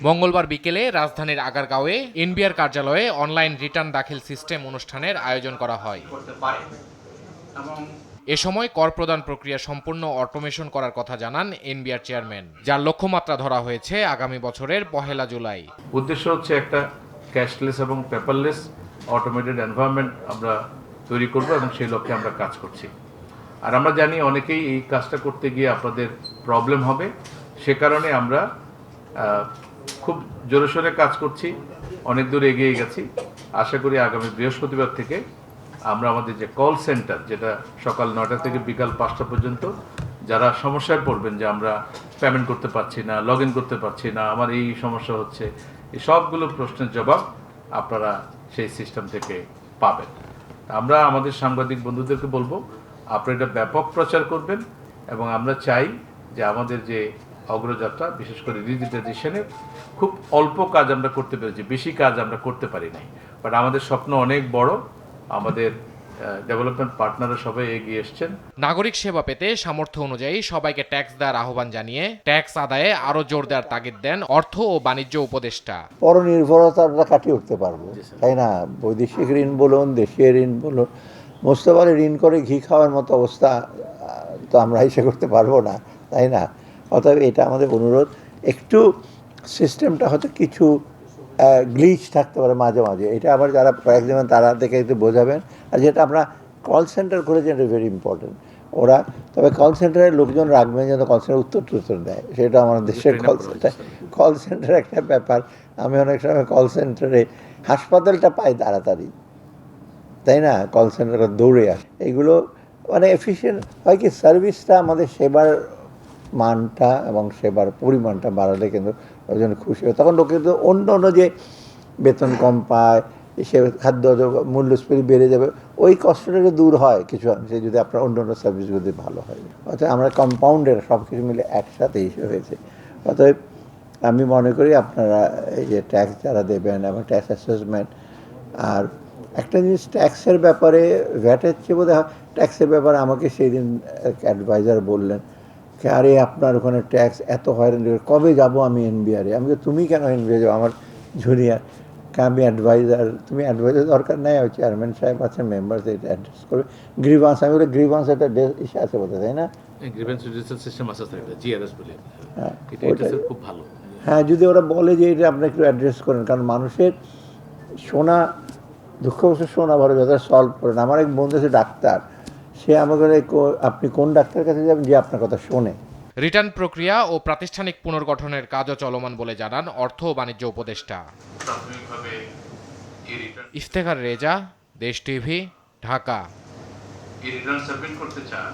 মঙ্গলবার বিকেলে রাজধানীর আগারগাঁওয়ে এনবিআর কার্যালয়ে অনলাইন রিটার্ন দাখিল সিস্টেম অনুষ্ঠানের আয়োজন করা হয়। এ সময় কর প্রদান প্রক্রিয়া সম্পূর্ণ অটোমেশন করার কথা জানান এনবিআর চেয়ারম্যান, যার লক্ষ্যমাত্রা ধরা হয়েছে আগামী বছরের 1 জুলাই। উদ্দেশ্য হচ্ছে একটা ক্যাশলেস এবং পেপারলেস অটোমেটেড এনভায়রনমেন্ট আমরা তৈরি করব এবং সেই লক্ষ্যে আমরা কাজ করছি। আর আমরা জানি অনেকেই এই কাজটা করতে গিয়ে আপনাদের প্রবলেম হবে, সে কারণে আমরা খুব জোরে সোরে কাজ করছি, অনেক দূর এগিয়ে গেছি। আশা করি আগামী বৃহস্পতিবার থেকে আমরা আমাদের যে কল সেন্টার, যেটা সকাল 9টা থেকে বিকাল 5টা পর্যন্ত, যারা সমস্যায় পড়বেন যে আমরা পেমেন্ট করতে পারছি না, লগ ইন করতে পারছি না, আমার এই সমস্যা হচ্ছে, এই সবগুলো প্রশ্নের জবাব আপনারা সেই সিস্টেম থেকে পাবেন। আমরা আমাদের সাংবাদিক বন্ধুদেরকে বলবো আপনারা এটা ব্যাপক প্রচার করবেন এবং আমরা চাই যে আমাদের যে অগ্রযাত্রা, বিশেষ করে ডিজিটাইজেশনে খুব অল্প কাজ আমরা করতে পেরেছি, বেশি কাজ আমরা করতে পারি নাই, বাট আমাদের স্বপ্ন অনেক বড়। আমাদের ডেভেলপমেন্ট পার্টনাররা সবাই এগিয়ে এসছেন। নাগরিক সেবা পেতে সামর্থ্য অনুযায়ী সবাইকে ট্যাক্স দেওয়ার আহ্বান জানিয়ে ট্যাক্স আদায়ে আরও জোর দেওয়ার তাগিদ দেন অর্থ ও বাণিজ্য উপদেষ্টা। পরনির্ভরতাটা কাটিয়ে উঠতে পারবো, তাই না? বৈদেশিক ঋণ বলুন, দেশীয় ঋণ বলুন, মোস্তফারে ঋণ করে ঘি খাওয়ার মতো অবস্থা তো আমরা হিসেবে করতে পারবো না, তাই না? অতএব এটা আমাদের অনুরোধ, একটু সিস্টেমটা হয়তো কিছু গ্লিচ থাকতে পারে মাঝে মাঝে, এটা আবার যারা প্রয়াস দেবেন তারা দেখে একটু বোঝাবেন। আর যেটা আমরা কল সেন্টার করেছেন, এটা ভেরি ইম্পর্টেন্ট। ওরা তবে কল সেন্টারের লোকজন রাখবেন যেন কল সেন্টার উত্তর দেয়, সেটা আমাদের দেশের কল সেন্টার একটা ব্যাপার। আমি অনেক সময় কল সেন্টারে হাসপাতালটা পাই তাড়াতাড়ি, তাই না? কল সেন্টারে দৌড়ে আসে, এগুলো মানে এফিশিয়েন্ট হয় কি, সার্ভিসটা আমাদের সেবার মানটা এবং সেবার পরিমাণটা বাড়ালে কিন্তু ওই জন্য খুশি হয়। তখন লোকে কিন্তু অন্য যে বেতন কম পায়, সে খাদ্য মূল্যস্ফীতি বেড়ে যাবে, ওই কষ্টটা দূর হয় কিছু অংশে যদি আপনার অন্য সার্ভিসগুলি ভালো হয়। অর্থাৎ আমরা কম্পাউন্ডের সব কিছু মিলে একসাথে হিসেবে হয়েছে। অতএব আমি মনে করি আপনারা এই যে ট্যাক্স যারা দেবেন এবং ট্যাক্স অ্যাসেসমেন্ট, আর একটা জিনিস ট্যাক্সের ব্যাপারে, ভ্যাটের চেয়ে বোধ হয় ট্যাক্সের ব্যাপারে আমাকে সেই দিন অ্যাডভাইজার বললেন, আরে আপনার ওখানে ট্যাক্স এত হয়রান, কবে যাব আমি এনবিআরে? আমি তুমি কেন এনবিআর যাবো? আমার জুনিয়র, আমি অ্যাডভাইজার, তুমি অ্যাডভাইজার দরকার নেই, ওই চেয়ারম্যান সাহেব আছেন, মেম্বার এটা অ্যাড্রেস করবে। গ্রিভান্স, আমি বলি গ্রিভান্স একটা ইসে আছে বলতে, তাই না? হ্যাঁ, যদি ওরা বলে যে এটা আপনি একটু অ্যাড্রেস করেন, কারণ মানুষের শোনা দুঃখ শোনা ভালো, যাতে সলভ করেন। আমার এক বন্ধু আছে ডাক্তার, সে আমাকে আপনি কোন ডাক্তারের কাছে যাবেন যে আপনার কথা শোনে। রিটার্ন প্রক্রিয়া ও প্রাতিষ্ঠানিক পুনর্গঠনের কাজও চলমান বলে জানান অর্থ ও বাণিজ্য উপদেষ্টা। ইফতেখার রেজা, দেশ টিভি, ঢাকা। রিটার্ন সাবমিট করতে চান?